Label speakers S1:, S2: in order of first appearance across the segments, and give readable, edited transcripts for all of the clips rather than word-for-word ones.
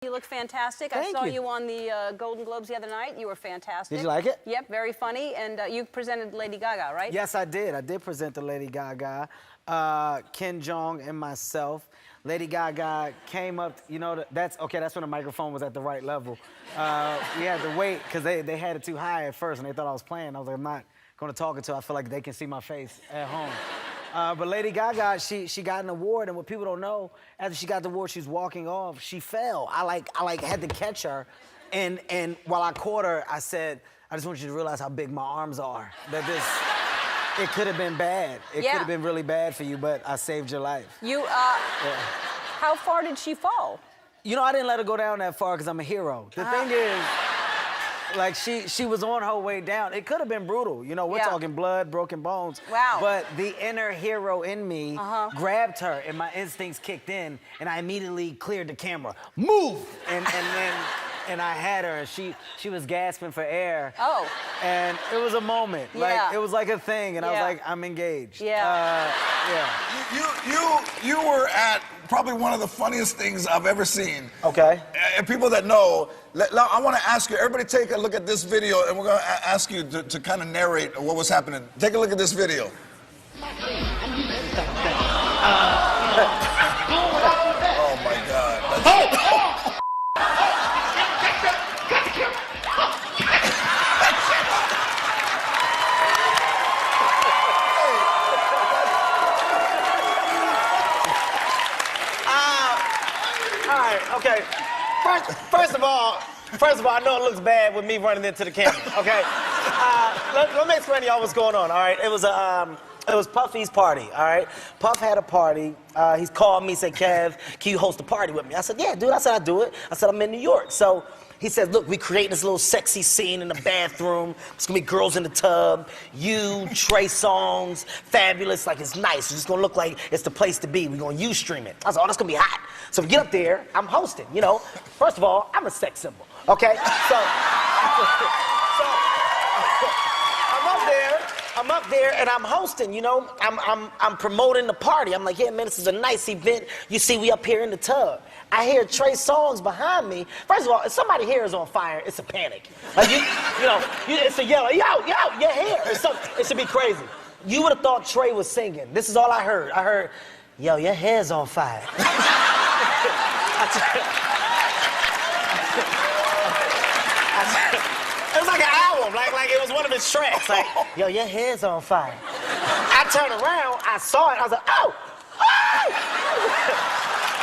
S1: You look fantastic.
S2: Thank
S1: I saw
S2: you.
S1: you on the Golden Globes the other night. You were fantastic.
S2: Did you like it?
S1: Yep, very funny. And you presented Lady Gaga, right?
S2: Yes, I did. I did present the Lady Gaga. Ken Jeong and myself. Lady Gaga came up, you know, that's when the microphone was at the right level. We had to wait because they had it too high at first and they thought I was playing. I was like, I'm not going to talk until I feel like they can see my face at home. But Lady Gaga, she got an award, and what people don't know, after she got the award, she was walking off, she fell. I had to catch her, and while I caught her, I said, I just want you to realize how big my arms are. That it could have been bad. It could have been really bad for you, but I saved your life.
S1: You, how far did she fall?
S2: You know, I didn't let her go down that far because I'm a hero. The thing is, like, she was on her way down. It could have been brutal. You know, we're talking blood, broken bones.
S1: Wow.
S2: But the inner hero in me grabbed her, and my instincts kicked in, and I immediately cleared the camera. Move! And I had her, and she was gasping for air.
S1: Oh.
S2: And it was a moment.
S1: Yeah.
S2: Like, it was like a thing, and I was like, I'm engaged.
S1: Yeah.
S3: You were at probably one of the funniest things I've ever seen.
S2: Okay.
S3: And people that know, I want to ask you, everybody take a look at this video, and we're going to ask you to kind of narrate what was happening. Take a look at this video. Oh my God.
S2: All right, okay. First of all, I know it looks bad with me running into the camera, okay? Let me explain to y'all what's going on, all right? It was Puffy's party, all right? Puff had a party. He's called me, said, Kev, can you host a party with me? I said, yeah, dude. I said, I'll do it. I said, I'm in New York. So he said, look, we creating this little sexy scene in the bathroom. It's gonna be girls in the tub, you, Trey Songz, Fabulous, like it's nice. It's just gonna look like it's the place to be. We're gonna Ustream it. I said, oh, that's gonna be hot. So we get up there, I'm hosting, you know. First of all, I'm a sex symbol, okay? So I'm up there and I'm hosting, you know. I'm promoting the party. I'm like, yeah, man, this is a nice event. You see, we up here in the tub. I hear Trey Songz behind me. First of all, if somebody hair is on fire, it's a panic. Like, it's a yell, yo, your hair. It should be crazy. You would have thought Trey was singing. This is all I heard. I heard, yo, your hair's on fire. It was like an album, like it was one of his tracks. Like, yo, your hair's on fire. I turned around, I saw it, I was like, oh!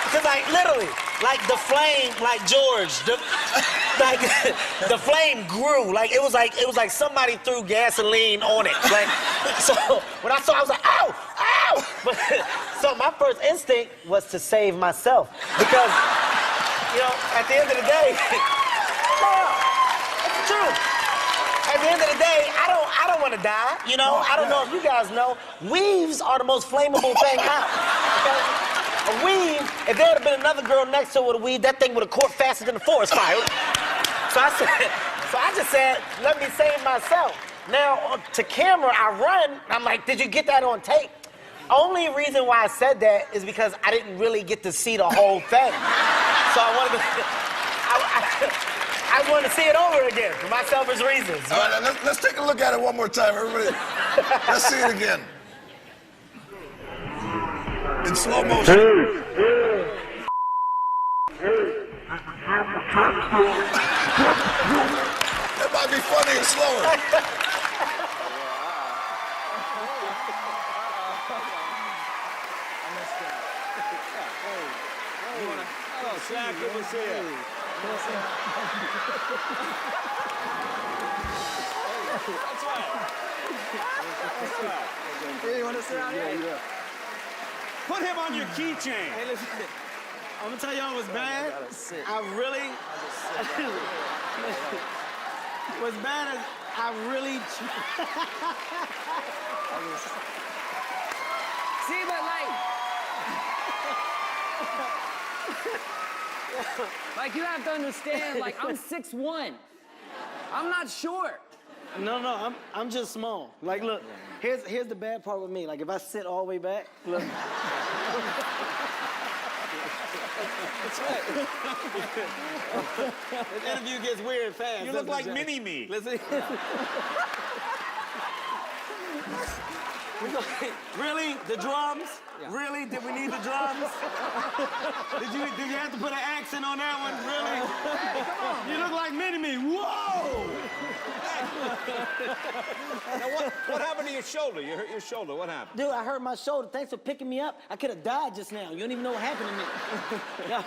S2: Because like literally, like the flame, like George, the flame grew. Like it was like somebody threw gasoline on it. Like, so when I saw it, I was like, ow, ow! But, so my first instinct was to save myself. Because, you know, at the end of the day, it's true. At the end of the day, I don't want to die. You know, I don't know if you guys know, weaves are the most flammable thing out. Okay? A weave, if there had been another girl next to her with a weave, that thing would have caught faster than the forest fire. So I just said, let me save myself. Now, to camera, I run. I'm like, did you get that on tape? Only reason why I said that is because I didn't really get to see the whole thing. So I wanted to see it over again for my selfish reasons.
S3: All right, let's take a look at it one more time, everybody. Let's see it again. In slow motion. That might be funny and slower.
S4: Shaq, it was here. That's right. That's right.
S2: You want to sit down here?
S4: Yeah. Put him on your keychain.
S2: Hey, listen. I'm gonna tell y'all what's bad. I really. What's bad is I really.
S1: See, but like you have to understand, like I'm 6'1". I'm not short.
S2: No, I'm just small. Like, look, here's the bad part with me. Like, if I sit all the way back, look. That's right. This interview gets weird fast.
S4: You look
S2: doesn't
S4: like
S2: it, Jay?
S4: Mini-Me.
S2: Listen. Really? The drums?
S1: Yeah.
S2: Really? Did we need the drums? Did you have to put an accent on that one? Really?
S1: Hey, come on.
S2: You look like Mini-Me. Whoa!
S4: Now, what happened to your shoulder? You hurt your shoulder. What happened?
S5: Dude, I hurt my shoulder. Thanks for picking me up. I could have died just now. You don't even know what happened to me. Yo,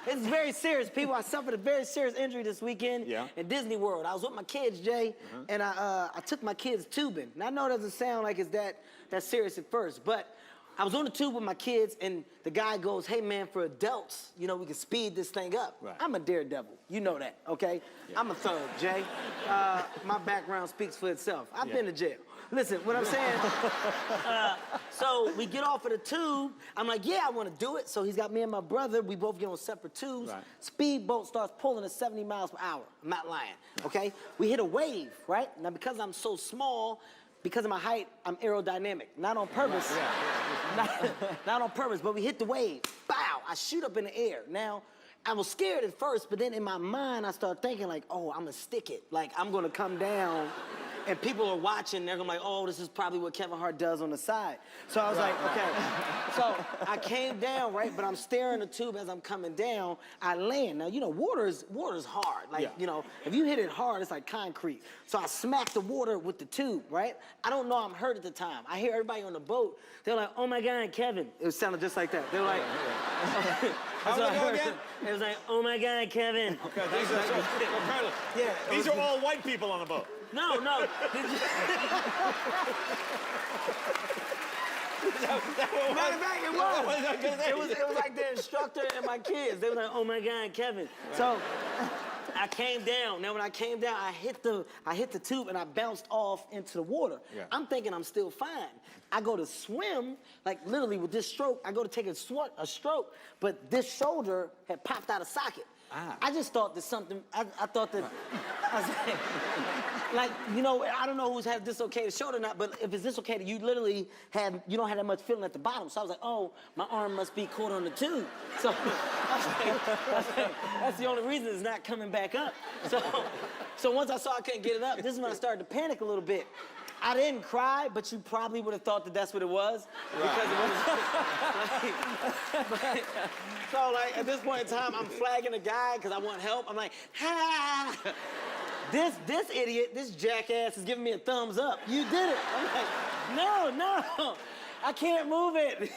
S5: it's very serious, people. I suffered a very serious injury this weekend in Disney World. I was with my kids, Jay, and I took my kids tubing. Now, I know it doesn't sound like it's that serious at first, but I was on the tube with my kids, and the guy goes, hey, man, for adults, you know, we can speed this thing up.
S4: Right.
S5: I'm a daredevil. You know that, okay?
S4: Yeah.
S5: I'm a thug, Jay. My background speaks for itself. I've been to jail. Listen, what I'm saying, so we get off of the tube. I'm like, yeah, I want to do it. So he's got me and my brother. We both get on separate tubes.
S4: Right.
S5: Speedboat starts pulling at 70 miles per hour. I'm not lying, okay? We hit a wave, right? Now, because I'm so small, because of my height, I'm aerodynamic. Not on purpose. Not on purpose, but we hit the wave. Bow! I shoot up in the air. Now, I was scared at first, but then in my mind, I started thinking like, oh, I'm gonna stick it. Like, I'm gonna come down, and people are watching, they're gonna be like, oh, this is probably what Kevin Hart does on the side. So I was like, okay. So I came down, right, but I'm staring the tube as I'm coming down. I land. Now, you know, water is hard. Like, you know, if you hit it hard, it's like concrete. So I smacked the water with the tube, right? I don't know I'm hurt at the time. I hear everybody on the boat, they're like, oh my God, Kevin. It sounded just like that. They were like,
S4: How did it go again?
S5: it was like, oh my God, Kevin.
S4: Okay, these are all white people on the boat.
S5: No.
S2: Matter of fact, it was like the instructor and my kids. They were like, oh my God, Kevin. Right. So I came down. Now when I came down, I hit the tube and I bounced off into the water. Yeah. I'm thinking I'm still fine. I go to swim, like literally with this stroke, I go to take a stroke, but this shoulder had popped out of socket. I just thought that something, I thought that, I was like, you know, I don't know who's had a dislocated shoulder or not, but if it's dislocated, you literally you don't have that much feeling at the bottom. So I was like, oh, my arm must be caught on the tube. So I was like, that's the only reason it's not coming back up. So once I saw I couldn't get it up, this is when I started to panic a little bit. I didn't cry, but you probably would have thought that that's what it was. Because it was so like at this point in time, I'm flagging a guy because I want help. I'm like, ha! This idiot, this jackass is giving me a thumbs up. You did it. I'm like, no, I can't move it.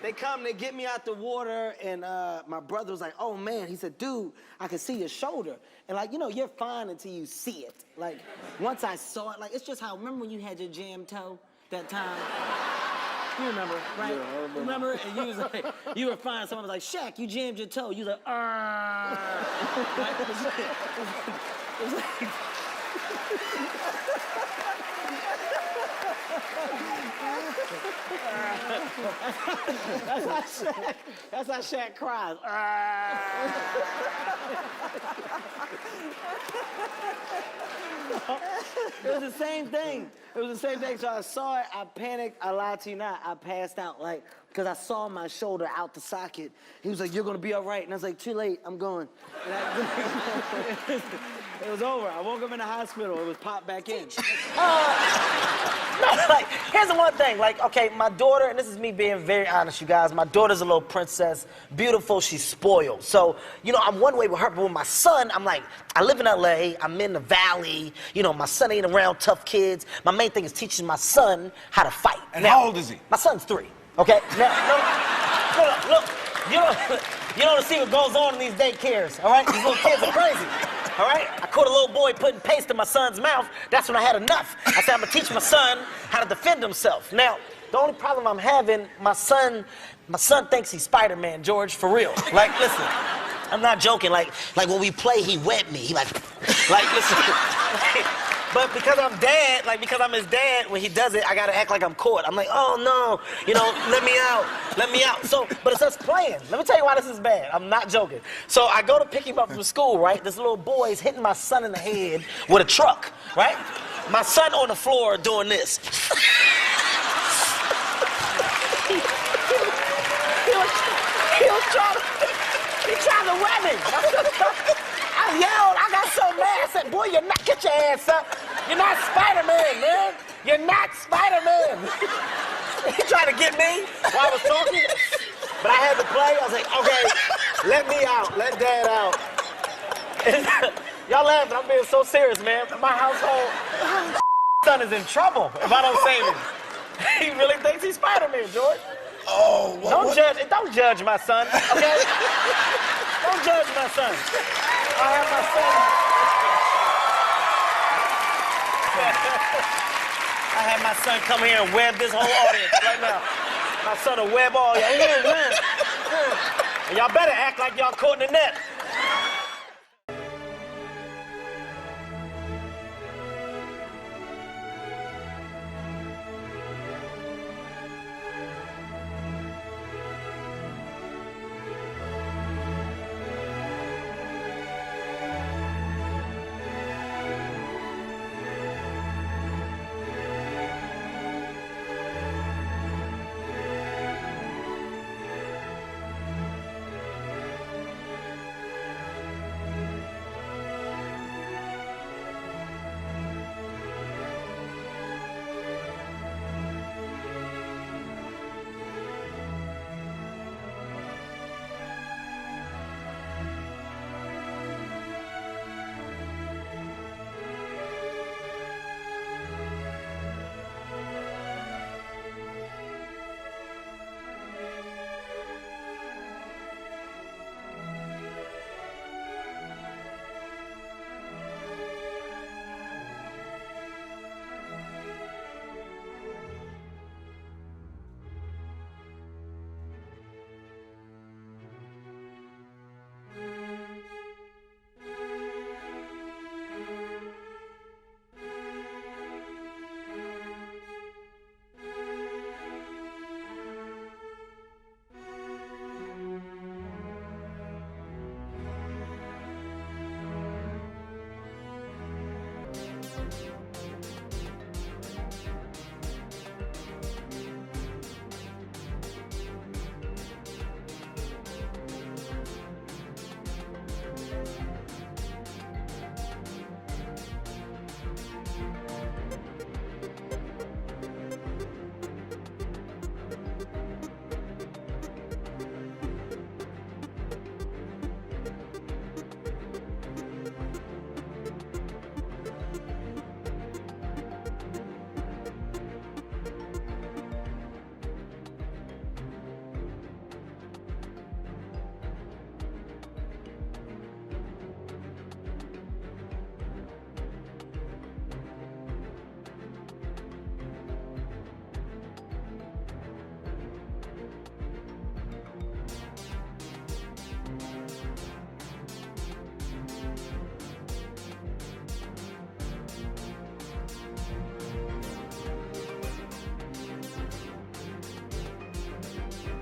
S2: They come, they get me out the water, and my brother was like, oh man, he said, dude, I can see your shoulder. And like, you know, you're fine until you see it. Like, once I saw it, like, it's just how, remember when you had your jammed toe that time? You remember, right? Yeah, I remember. And you was like, you were fine. Someone was like, Shaq, you jammed your toe. You was like, right? It was like that's how Shaq cries. It was the same thing. So I saw it, I panicked, I lied to you not, I passed out, like, because I saw my shoulder out the socket. He was like, you're gonna be all right. And I was like, too late, I'm going. It was over. I woke up in the hospital. It was popped back in. Like, here's the one thing. Like, okay, my daughter, and this is me being very honest, you guys. My daughter's a little princess, beautiful. She's spoiled. So, you know, I'm one way with her, but with my son, I'm like, I live in LA. I'm in the valley. You know, my son ain't around tough kids. My main thing is teaching my son how to fight.
S3: And how old is he?
S2: My son's 3. Okay. Now, look. You don't see what goes on in these daycares. All right. These little kids are crazy. All right? I caught a little boy putting paste in my son's mouth. That's when I had enough. I said, I'm gonna teach my son how to defend himself. Now, the only problem I'm having, my son thinks he's Spider-Man, George, for real. Like, listen, I'm not joking. Like when we play, he wet me. He like, listen. But because I'm dad, like because I'm his dad, when he does it, I gotta act like I'm caught. I'm like, oh no, you know, let me out. So, but it's us playing. Let me tell you why this is bad. I'm not joking. So I go to pick him up from school, right? This little boy's hitting my son in the head with a truck, right? My son on the floor doing this. He He tried to wet me. I yelled. I got so mad. I said, boy, you're not, get your ass up. You're not Spider-Man, man. You're not Spider-Man. He tried to get me while I was talking. But I had to play. I was like, okay, let me out. Let Dad out. Y'all laughing. I'm being so serious, man. My household son is in trouble if I don't save him. He really thinks he's Spider-Man, George.
S3: Oh, what?
S2: Don't judge my son, okay? Don't judge my son. I have my son. I have my son come here and web this whole audience right now. My son will web all y'all. And y'all better act like y'all caught in the net.